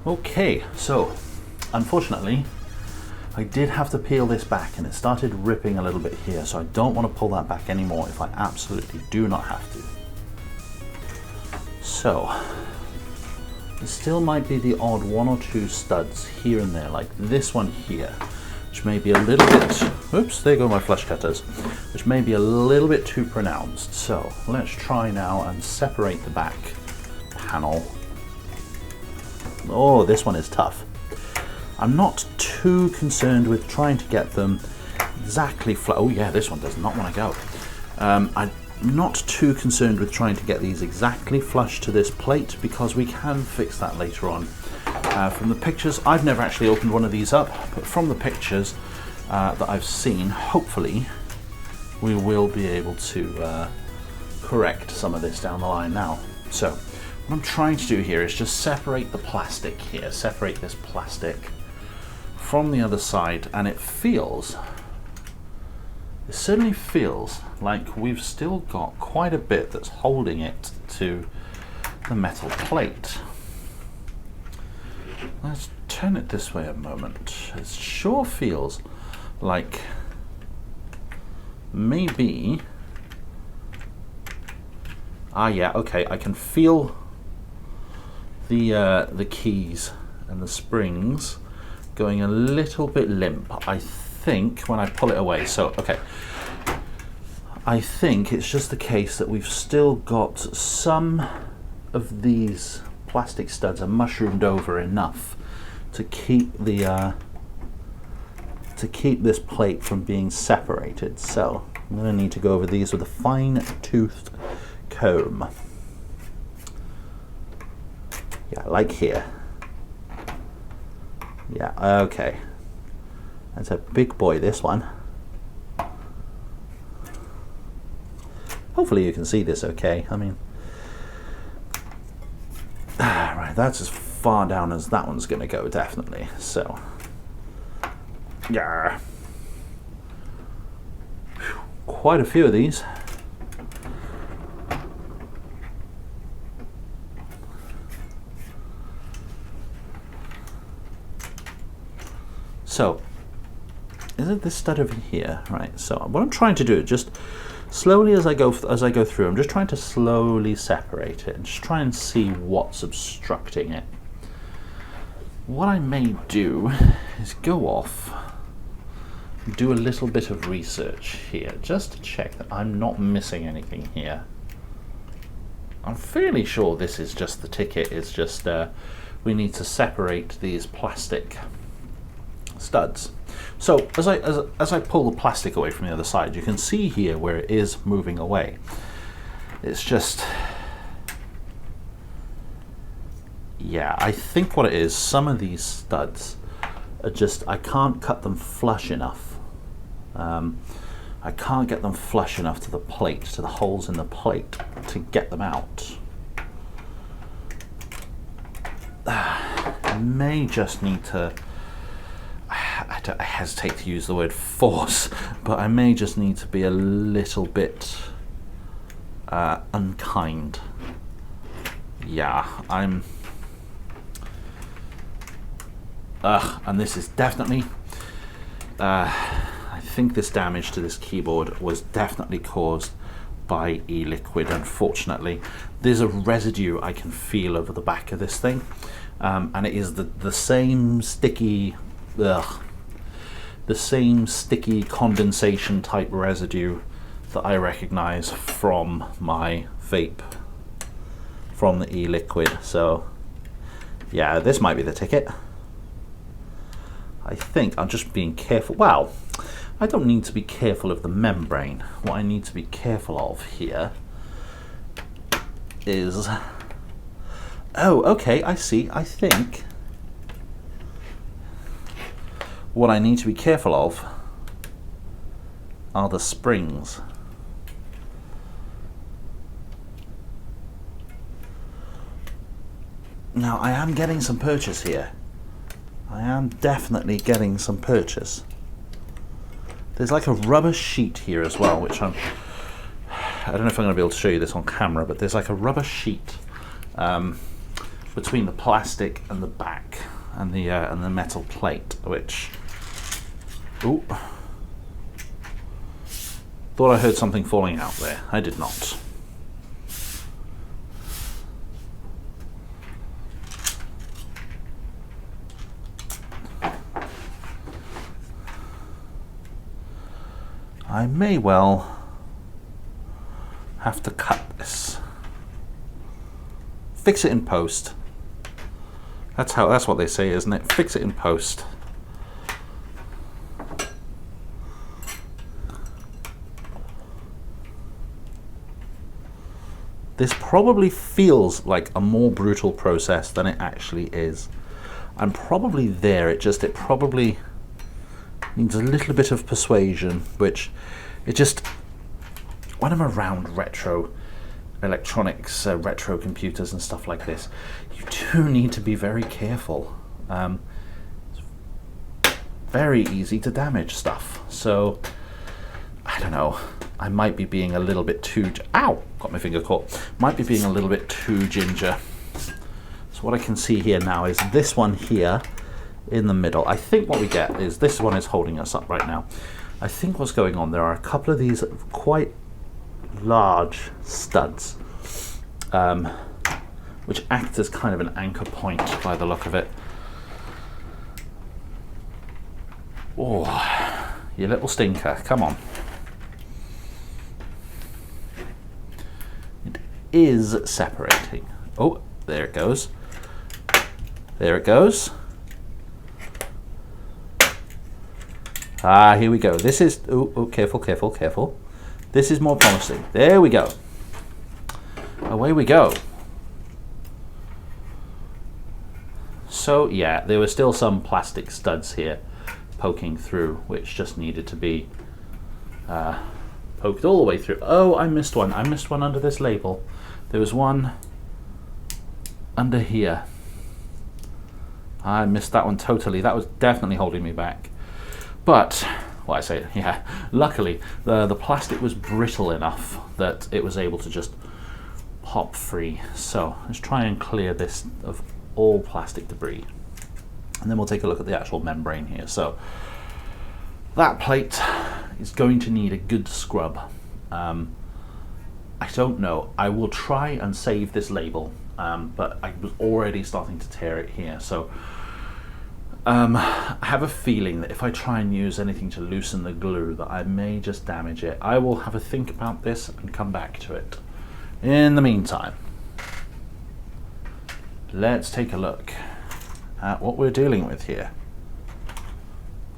Okay, so unfortunately I did have to peel this back and it started ripping a little bit here, so I don't want to pull that back anymore if I absolutely do not have to. So there still might be the odd one or two studs here and there, like this one here, which may be a little bit, oops, there go my flush cutters, which may be a little bit too pronounced. So let's try now and separate the back panel. Oh, this one is tough. I'm not too concerned with trying to get them exactly flat. Oh yeah, this one does not want to go. I'm not too concerned with trying to get these exactly flush to this plate because we can fix that later on. From the pictures, I've never actually opened one of these up, but from the pictures that I've seen, hopefully we will be able to correct some of this down the line now. So what I'm trying to do here is just separate the plastic here, separate this plastic from the other side, and it certainly feels like we've still got quite a bit that's holding it to the metal plate. Let's turn it this way a moment. It sure feels like maybe, yeah, okay, I can feel the keys and the springs going a little bit limp, I think, when I pull it away. So, okay, I think it's just the case that we've still got some of these plastic studs are mushroomed over enough to keep the keep this plate from being separated. So I'm going to need to go over these with a fine-toothed comb. Yeah, like here. Yeah, okay. That's a big boy, this one. Hopefully you can see this okay. I mean, right, that's as far down as that one's going to go, definitely. So, yeah. Quite a few of these. So, is it this stud over here? Right, so what I'm trying to do, just slowly as I go through, I'm just trying to slowly separate it and just try and see what's obstructing it. What I may do is go off and do a little bit of research here, just to check that I'm not missing anything here. I'm fairly sure this is just the ticket, it's just we need to separate these plastic studs. So as I pull the plastic away from the other side, you can see here where it is moving away. It's just, yeah, I think what it is, some of these studs are just, I can't cut them flush enough. I can't get them flush enough to the plate, to the holes in the plate, to get them out. I may just need to, I hesitate to use the word force, but I may just need to be a little bit unkind. Yeah, I'm... and this is definitely... I think this damage to this keyboard was definitely caused by e-liquid, unfortunately. There's a residue I can feel over the back of this thing, and it is the same sticky... the same sticky condensation type residue that I recognize from my vape, from the e-liquid. So yeah, this might be the ticket. I think I'm just being careful. Well, I don't need to be careful of the membrane. What I need to be careful of here is, oh, okay, I see. I think what I need to be careful of are the springs. Now, I am getting some purchase here. I am definitely getting some purchase. There's like a rubber sheet here as well, which I don't know if I'm going to be able to show you this on camera, but there's like a rubber sheet with between the plastic and the back and the metal plate, which, ooh, thought I heard something falling out there. I did not. I may well have to cut this. Fix it in post. That's what they say, isn't it? Fix it in post. This probably feels like a more brutal process than it actually is. I'm probably there. It probably needs a little bit of persuasion, which when I'm around retro electronics, retro computers and stuff like this, you do need to be very careful. It's very easy to damage stuff. So, I don't know, I might be being a little bit too, ow, got my finger caught, might be being a little bit too ginger. So what I can see here now is this one here in the middle. I think what we get is this one is holding us up right now. I think what's going on, there are a couple of these quite large studs, which act as kind of an anchor point by the look of it. Oh, you little stinker, come on. It is separating. Oh, there it goes. There it goes. Ah, here we go. This is, oh, careful, careful, careful. This is more promising. There we go. Away we go. So yeah, there were still some plastic studs here poking through, which just needed to be poked all the way through. Oh, I missed one. I missed one under this label. There was one under here. I missed that one totally. That was definitely holding me back. But, well, I say, yeah, luckily the plastic was brittle enough that it was able to just pop free. So let's try and clear this of all plastic debris. And then we'll take a look at the actual membrane here. So that plate is going to need a good scrub. I don't know. I will try and save this label, but I was already starting to tear it here. So I have a feeling that if I try and use anything to loosen the glue, that I may just damage it. I will have a think about this and come back to it. In the meantime, let's take a look at what we're dealing with here.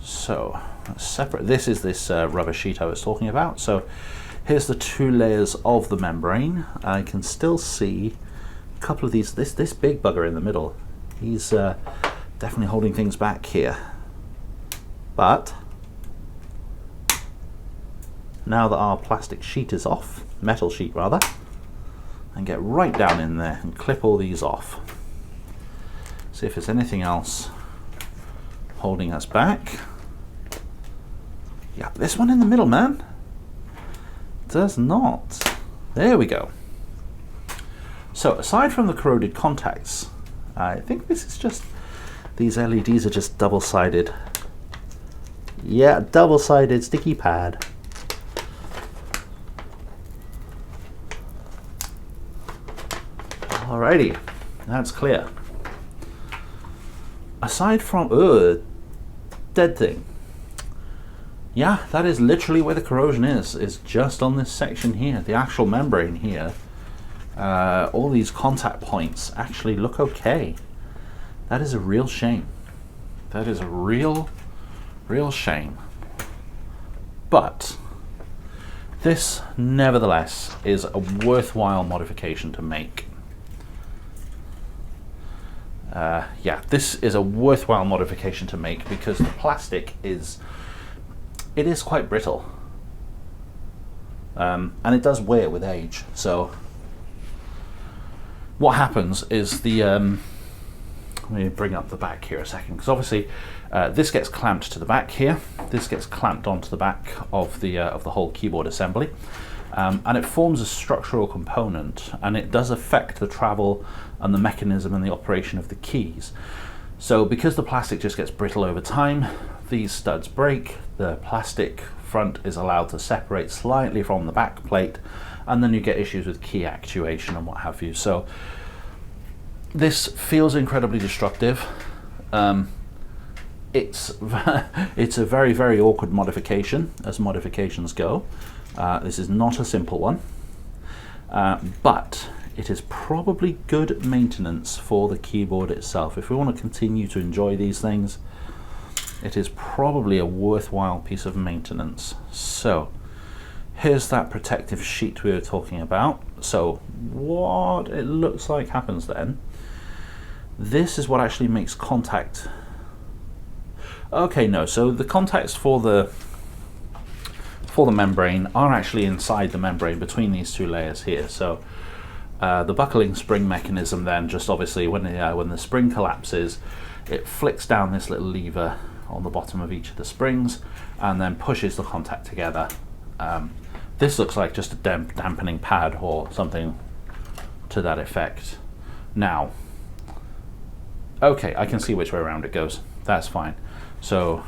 So, let's separate. This is this rubber sheet I was talking about. So, here's the two layers of the membrane. I can still see a couple of these. This big bugger in the middle. He's definitely holding things back here. But now that our plastic sheet is off, metal sheet rather, and get right down in there and clip all these off. See if there's anything else holding us back. Yeah, this one in the middle, man, does not. There we go. So aside from the corroded contacts, I think this is just, these LEDs are just double-sided. Yeah, double-sided sticky pad. Alrighty, that's clear. Aside from, dead thing. Yeah, that is literally where the corrosion is just on this section here, the actual membrane here. All these contact points actually look okay. That is a real shame. That is a real shame. But this, nevertheless, is a worthwhile modification to make. Yeah, this is a worthwhile modification to make because the plastic is quite brittle, and it does wear with age. So what happens is the let me bring up the back here a second, because obviously this gets clamped to the back here. This gets clamped onto the back of the whole keyboard assembly. and it forms a structural component, and it does affect the travel and the mechanism and the operation of the keys. So because the plastic just gets brittle over time, these studs break, the plastic front is allowed to separate slightly from the back plate, and then you get issues with key actuation and what have you. So this feels incredibly destructive. It's a very, very awkward modification, as modifications go. This is not a simple one, but it is probably good maintenance for the keyboard itself. If we want to continue to enjoy these things, it is probably a worthwhile piece of maintenance. So here's that protective sheet we were talking about. So what it looks like happens then, this is what actually makes contact. Okay, no, so the contacts for the membrane are actually inside the membrane between these two layers here. So the buckling spring mechanism then, just obviously when the spring collapses, it flicks down this little lever on the bottom of each of the springs and then pushes the contact together. This looks like just a dampening pad or something to that effect. Now, okay, I can see which way around it goes. That's fine. So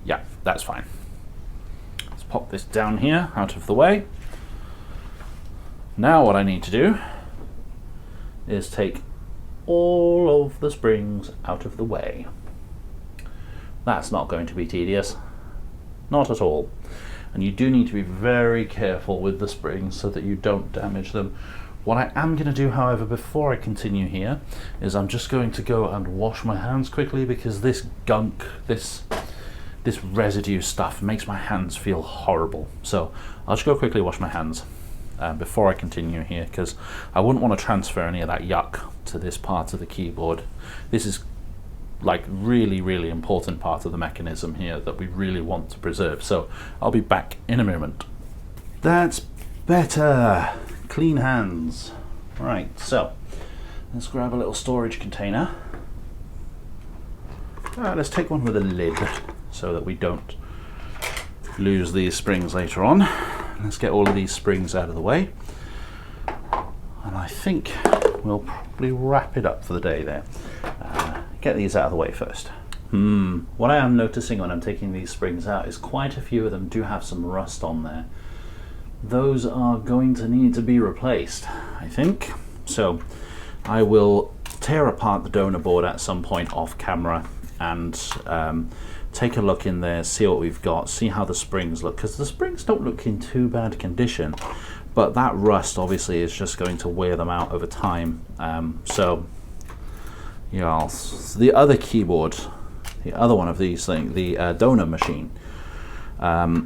yeah, that's fine. Let's pop this down here out of the way. Now what I need to do is take all of the springs out of the way. That's not going to be tedious, not at all. And you do need to be very careful with the springs so that you don't damage them. What I am going to do, however, before I continue here, is I'm just going to go and wash my hands quickly, because this gunk, this residue stuff makes my hands feel horrible. So I'll just go quickly wash my hands before I continue here, because I wouldn't want to transfer any of that yuck to this part of the keyboard. This is like really, really important part of the mechanism here that we really want to preserve. So I'll be back in a moment. That's better. Clean hands. Right, so let's grab a little storage container. Let's take one with a lid so that we don't lose these springs later on. Let's get all of these springs out of the way, and I think we'll probably wrap it up for the day there. Get these out of the way first. What I am noticing when I'm taking these springs out is quite a few of them do have some rust on there. Those are going to need to be replaced, I think. So I will tear apart the donor board at some point off camera and take a look in there, see what we've got, see how the springs look, because the springs don't look in too bad condition, but that rust obviously is just going to wear them out over time. So yeah, the other keyboard, the other one of these things, the donor machine, the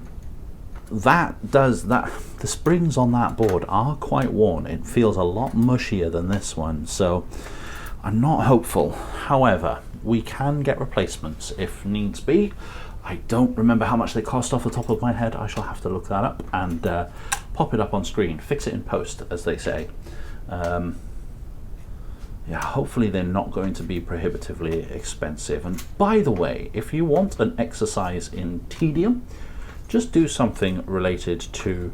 springs on that board are quite worn. It feels a lot mushier than this one, so I'm not hopeful. However, we can get replacements if needs be. I don't remember how much they cost off the top of my head. I shall have to look that up and pop it up on screen, fix it in post, as they say. Yeah, hopefully they're not going to be prohibitively expensive. And by the way, if you want an exercise in tedium, just do something related to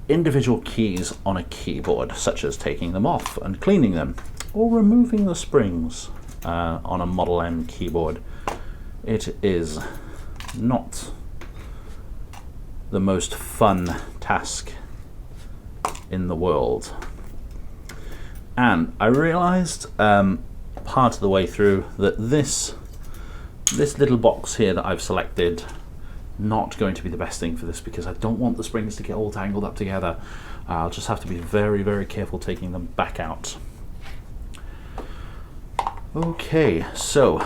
individual keys on a keyboard, such as taking them off and cleaning them, or removing the springs on a Model M keyboard. It is not the most fun task in the world. And I realized part of the way through that this little box here that I've selected, not going to be the best thing for this, because I don't want the springs to get all tangled up together. I'll just have to be very, very careful taking them back out. Okay, so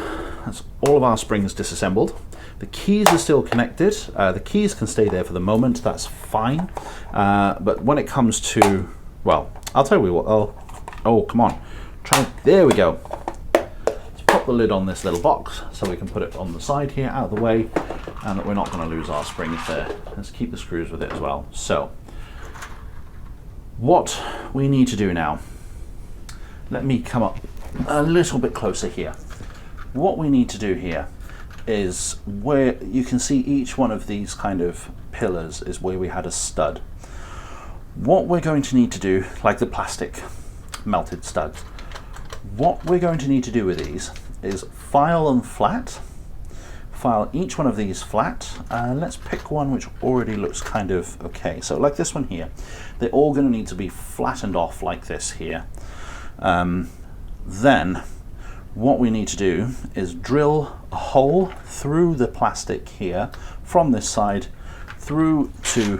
that's all of our springs disassembled. The keys are still connected. The keys can stay there for the moment, that's fine. But when it comes to, well, I'll tell you what, oh, come on. There we go. Let's pop the lid on this little box so we can put it on the side here, out of the way, and that we're not going to lose our springs there. Let's keep the screws with it as well. So, what we need to do now, let me come up a little bit closer here. What we need to do here is where you can see each one of these kind of pillars is where we had a stud. What we're going to need to do, like the plastic melted studs, what we're going to need to do with these is file them flat, file each one of these flat. Let's pick one which already looks kind of okay. So like this one here, they're all going to need to be flattened off like this here. Then what we need to do is drill a hole through the plastic here from this side through to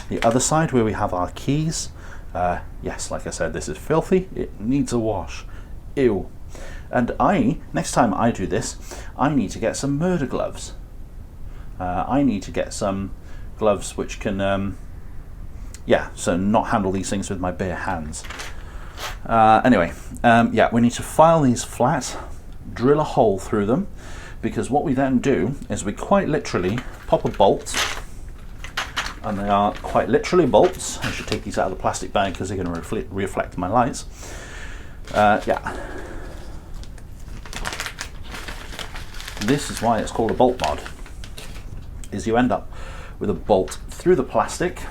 the other side where we have our keys. Yes, like I said, this is filthy. It needs a wash. Ew. And next time I do this, I need to get some murder gloves. I need to get some gloves which can, so not handle these things with my bare hands. Anyway, we need to file these flat, drill a hole through them, because what we then do is we quite literally pop a bolt, and they are quite literally bolts. I should take these out of the plastic bag because they're going to reflect my lights. This is why it's called a bolt mod, is you end up with a bolt through the plastic,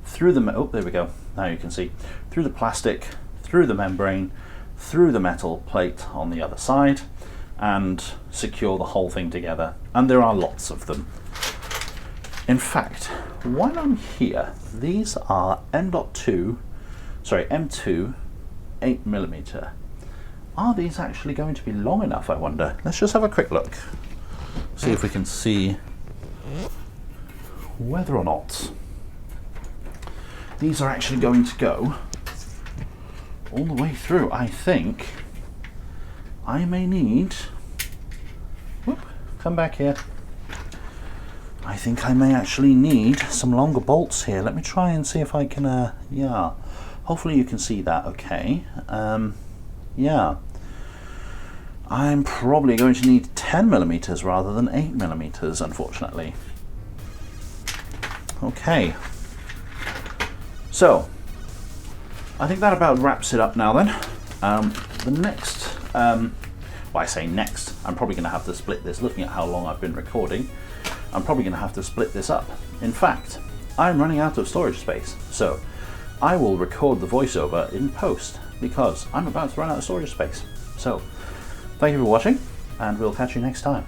through the, oh, there we go, now you can see, through the plastic, through the membrane, through the metal plate on the other side, and secure the whole thing together. And there are lots of them. In fact, while I'm here, these are M2 8mm. Are these actually going to be long enough, I wonder? Let's just have a quick look. See if we can see whether or not these are actually going to go all the way through. I think I may need, whoop, come back here. I think I may actually need some longer bolts here. Let me try and see if I can, hopefully you can see that okay. I'm probably going to need 10mm rather than 8mm, unfortunately. Okay. So, I think that about wraps it up now then. The next, I say next, I'm probably going to have to split this, looking at how long I've been recording. I'm probably going to have to split this up. In fact, I'm running out of storage space, so I will record the voiceover in post because I'm about to run out of storage space. So, thank you for watching, and we'll catch you next time.